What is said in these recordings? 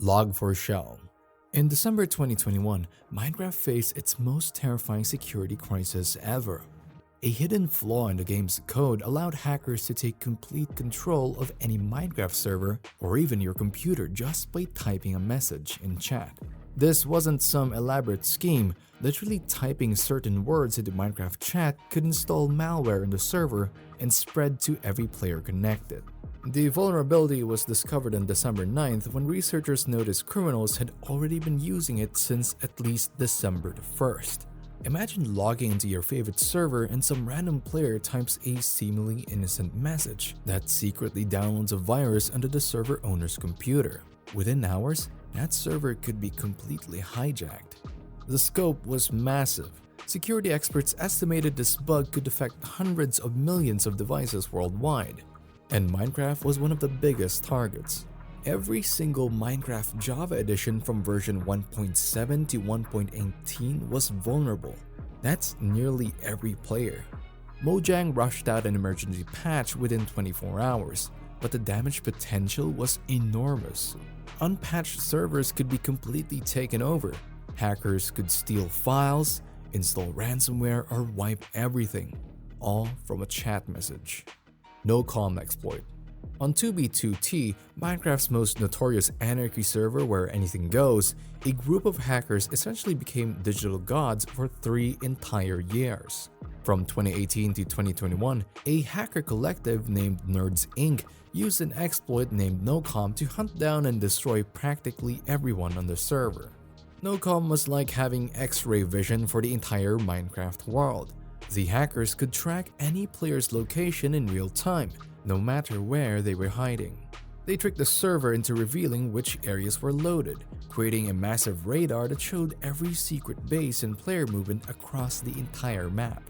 Log4Shell. In December 2021, Minecraft faced its most terrifying security crisis ever. A hidden flaw in the game's code allowed hackers to take complete control of any Minecraft server or even your computer just by typing a message in chat. This wasn't some elaborate scheme. Literally typing certain words into Minecraft chat could install malware in the server and spread to every player connected. The vulnerability was discovered on December 9th when researchers noticed criminals had already been using it since at least December 1st. Imagine logging into your favorite server and some random player types a seemingly innocent message that secretly downloads a virus onto the server owner's computer. Within hours, that server could be completely hijacked. The scope was massive. Security experts estimated this bug could affect hundreds of millions of devices worldwide, and Minecraft was one of the biggest targets. Every single Minecraft Java edition from version 1.7 to 1.18 was vulnerable. That's nearly every player. Mojang rushed out an emergency patch within 24 hours, but the damage potential was enormous. Unpatched servers could be completely taken over. Hackers could steal files, install ransomware, or wipe everything, all from a chat message. Nocom exploit. On 2b2t, Minecraft's most notorious anarchy server where anything goes, a group of hackers essentially became digital gods for 3 entire years. From 2018 to 2021, a hacker collective named Nerds Inc. used an exploit named Nocom to hunt down and destroy practically everyone on the server. Nocom was like having X-ray vision for the entire Minecraft world. The hackers could track any player's location in real time, no matter where they were hiding. They tricked the server into revealing which areas were loaded, creating a massive radar that showed every secret base and player movement across the entire map.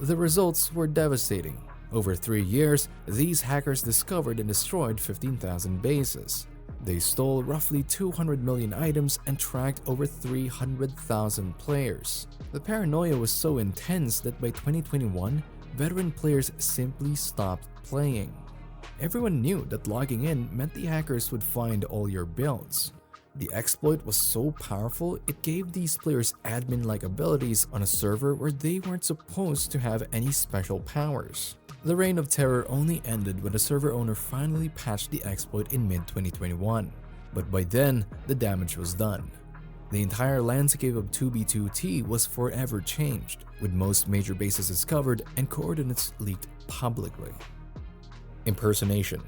The results were devastating. Over 3 years, these hackers discovered and destroyed 15,000 bases. They stole roughly 200 million items and tracked over 300,000 players. The paranoia was so intense that by 2021, veteran players simply stopped playing. Everyone knew that logging in meant the hackers would find all your builds. The exploit was so powerful, it gave these players admin-like abilities on a server where they weren't supposed to have any special powers. The reign of terror only ended when the server owner finally patched the exploit in mid-2021, but by then, the damage was done. The entire landscape of 2b2t was forever changed, with most major bases discovered and coordinates leaked publicly. Impersonation.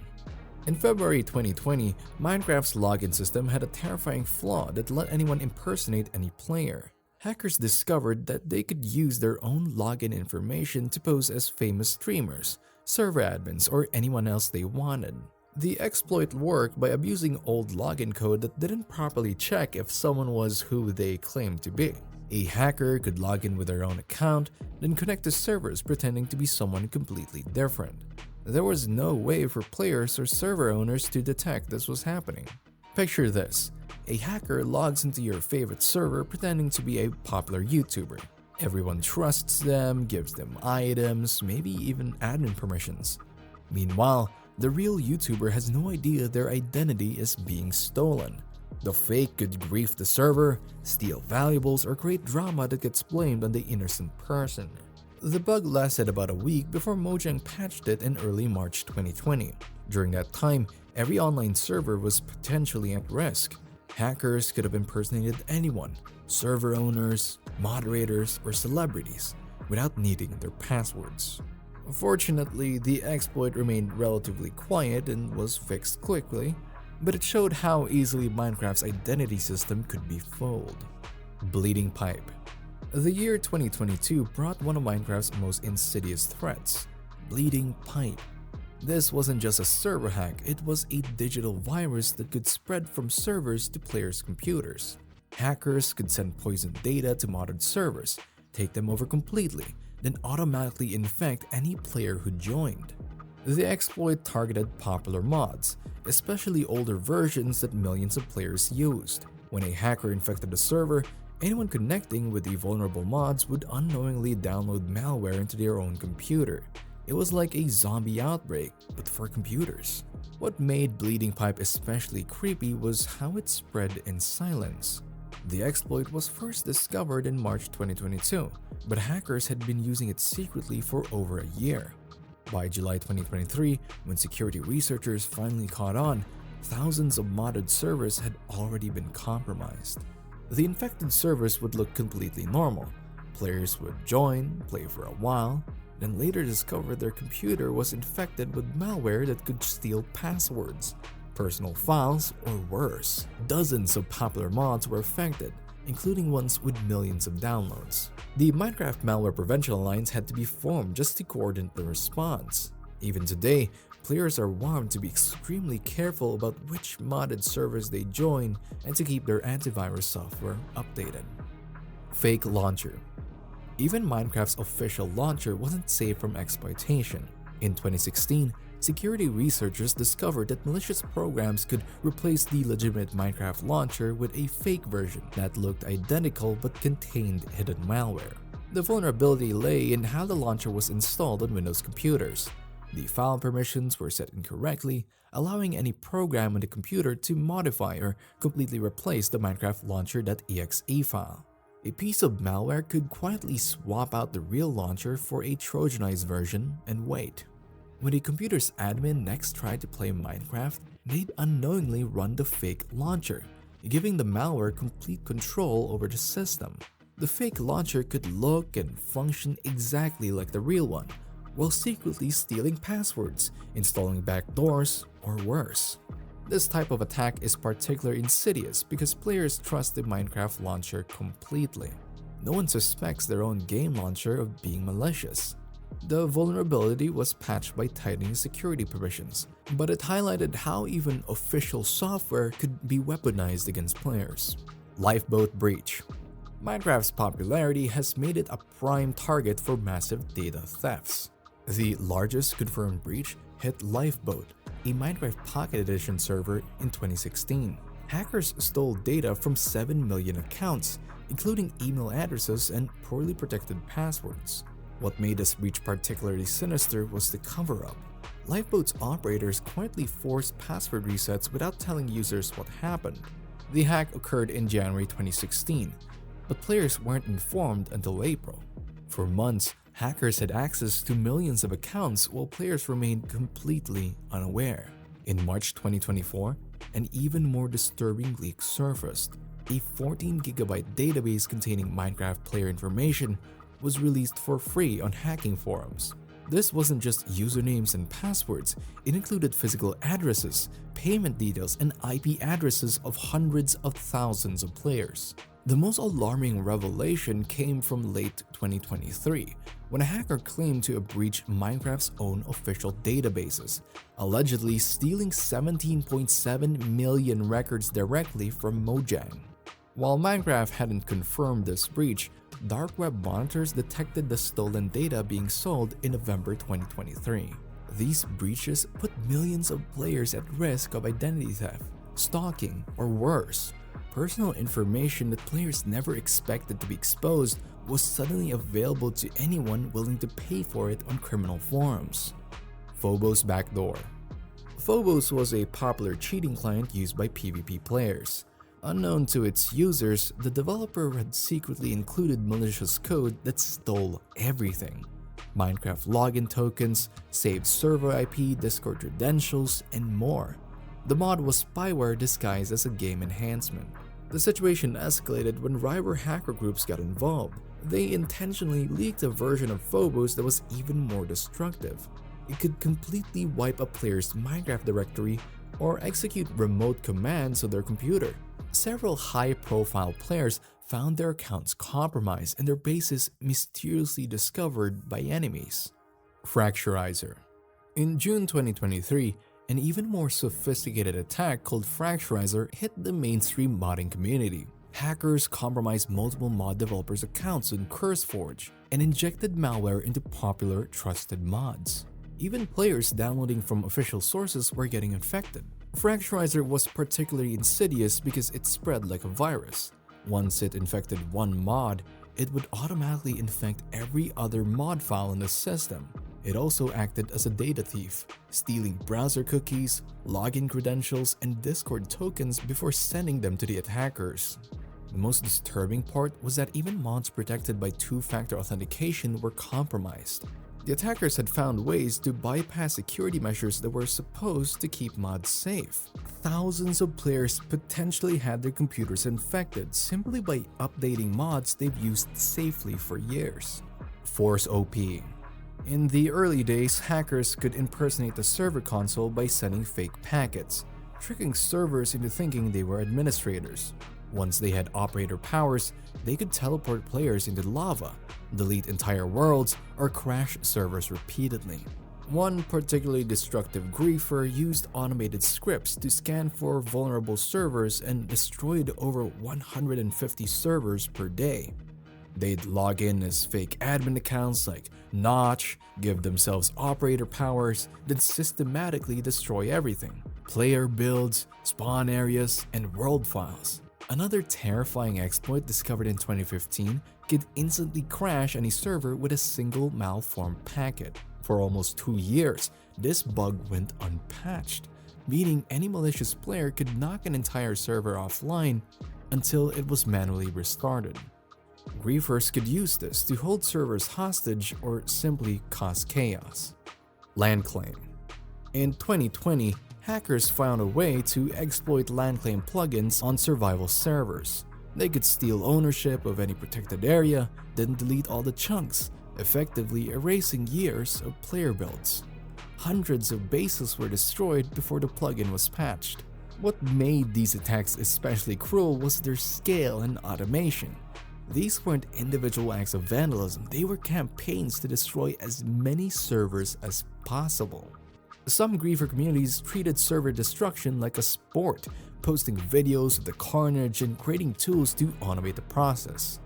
In February 2020, Minecraft's login system had a terrifying flaw that let anyone impersonate any player. Hackers discovered that they could use their own login information to pose as famous streamers, server admins, or anyone else they wanted. The exploit worked by abusing old login code that didn't properly check if someone was who they claimed to be. A hacker could log in with their own account, then connect to servers pretending to be someone completely different. There was no way for players or server owners to detect this was happening. Picture this. A hacker logs into your favorite server pretending to be a popular YouTuber. Everyone trusts them, gives them items, maybe even admin permissions. Meanwhile, the real YouTuber has no idea their identity is being stolen. The fake could grief the server, steal valuables, or create drama that gets blamed on the innocent person. The bug lasted about a week before Mojang patched it in early March 2020. During that time, every online server was potentially at risk. Hackers could have impersonated anyone, server owners, moderators, or celebrities, without needing their passwords. Fortunately, the exploit remained relatively quiet and was fixed quickly, but it showed how easily Minecraft's identity system could be fooled. Bleeding pipe. The year 2022 brought one of Minecraft's most insidious threats, bleeding pipe. This wasn't just a server hack, it was a digital virus that could spread from servers to players' computers. Hackers could send poisoned data to modded servers, take them over completely, then automatically infect any player who joined. The exploit targeted popular mods, especially older versions that millions of players used. When a hacker infected a server, anyone connecting with the vulnerable mods would unknowingly download malware into their own computer. It was like a zombie outbreak, but for computers. What made Bleeding Pipe especially creepy was how it spread in silence. The exploit was first discovered in March 2022, but hackers had been using it secretly for over a year. By July 2023, when security researchers finally caught on, thousands of modded servers had already been compromised. The infected servers would look completely normal. Players would join, play for a while, then later discover their computer was infected with malware that could steal passwords, personal files, or worse. Dozens of popular mods were affected, including ones with millions of downloads. The Minecraft Malware Prevention Alliance had to be formed just to coordinate the response. Even today, players are warned to be extremely careful about which modded servers they join and to keep their antivirus software updated. Fake launcher. Even Minecraft's official launcher wasn't safe from exploitation. In 2016, security researchers discovered that malicious programs could replace the legitimate Minecraft launcher with a fake version that looked identical but contained hidden malware. The vulnerability lay in how the launcher was installed on Windows computers. The file permissions were set incorrectly, allowing any program on the computer to modify or completely replace the Minecraft launcher.exe file. A piece of malware could quietly swap out the real launcher for a Trojanized version and wait. When a computer's admin next tried to play Minecraft, they'd unknowingly run the fake launcher, giving the malware complete control over the system. The fake launcher could look and function exactly like the real one, while secretly stealing passwords, installing backdoors, or worse. This type of attack is particularly insidious because players trust the Minecraft launcher completely. No one suspects their own game launcher of being malicious. The vulnerability was patched by tightening security permissions, but it highlighted how even official software could be weaponized against players. Lifeboat breach. Minecraft's popularity has made it a prime target for massive data thefts. The largest confirmed breach hit Lifeboat, a Minecraft Pocket Edition server, in 2016. Hackers stole data from 7 million accounts, including email addresses and poorly protected passwords. What made this breach particularly sinister was the cover-up. Lifeboat's operators quietly forced password resets without telling users what happened. The hack occurred in January 2016, but players weren't informed until April. For months, hackers had access to millions of accounts while players remained completely unaware. In March 2024, an even more disturbing leak surfaced. A 14GB database containing Minecraft player information was released for free on hacking forums. This wasn't just usernames and passwords, it included physical addresses, payment details, and IP addresses of hundreds of thousands of players. The most alarming revelation came from late 2023, when a hacker claimed to have breached Minecraft's own official databases, allegedly stealing 17.7 million records directly from Mojang. While Minecraft hadn't confirmed this breach, dark web monitors detected the stolen data being sold in November 2023. These breaches put millions of players at risk of identity theft, stalking, or worse. Personal information that players never expected to be exposed was suddenly available to anyone willing to pay for it on criminal forums. Phobos Backdoor. Phobos was a popular cheating client used by PvP players. Unknown to its users, the developer had secretly included malicious code that stole everything: Minecraft login tokens, saved server IP, Discord credentials, and more. The mod was spyware disguised as a game enhancement. The situation escalated when rival hacker groups got involved. They intentionally leaked a version of Phobos that was even more destructive. It could completely wipe a player's Minecraft directory or execute remote commands on their computer. Several high-profile players found their accounts compromised and their bases mysteriously discovered by enemies. Fracturizer. In June 2023, an even more sophisticated attack called Fracturizer hit the mainstream modding community. Hackers compromised multiple mod developers' accounts on CurseForge and injected malware into popular, trusted mods. Even players downloading from official sources were getting infected. Fracturizer was particularly insidious because it spread like a virus. Once it infected one mod, it would automatically infect every other mod file in the system. It also acted as a data thief, stealing browser cookies, login credentials, and Discord tokens before sending them to the attackers. The most disturbing part was that even mods protected by two-factor authentication were compromised. The attackers had found ways to bypass security measures that were supposed to keep mods safe. Thousands of players potentially had their computers infected simply by updating mods they've used safely for years. Force OP. In the early days, hackers could impersonate the server console by sending fake packets, tricking servers into thinking they were administrators. Once they had operator powers, they could teleport players into lava, delete entire worlds, or crash servers repeatedly. One particularly destructive griefer used automated scripts to scan for vulnerable servers and destroyed over 150 servers per day. They'd log in as fake admin accounts like Notch, give themselves operator powers, then systematically destroy everything: player builds, spawn areas, and world files. Another terrifying exploit discovered in 2015 could instantly crash any server with a single malformed packet. For almost 2 years, this bug went unpatched, meaning any malicious player could knock an entire server offline until it was manually restarted. Griefers could use this to hold servers hostage or simply cause chaos. Land claim. In 2020, hackers found a way to exploit land claim plugins on survival servers. They could steal ownership of any protected area, then delete all the chunks, effectively erasing years of player builds. Hundreds of bases were destroyed before the plugin was patched. What made these attacks especially cruel was their scale and automation. These weren't individual acts of vandalism, they were campaigns to destroy as many servers as possible. Some griefer communities treated server destruction like a sport, posting videos of the carnage and creating tools to automate the process.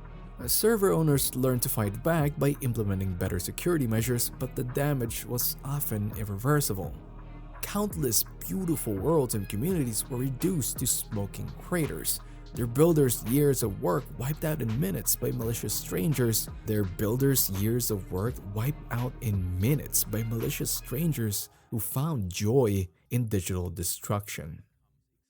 Server owners learned to fight back by implementing better security measures, but the damage was often irreversible. Countless beautiful worlds and communities were reduced to smoking craters. Their builders' years of work wiped out in minutes by malicious strangers. Who found joy in digital destruction.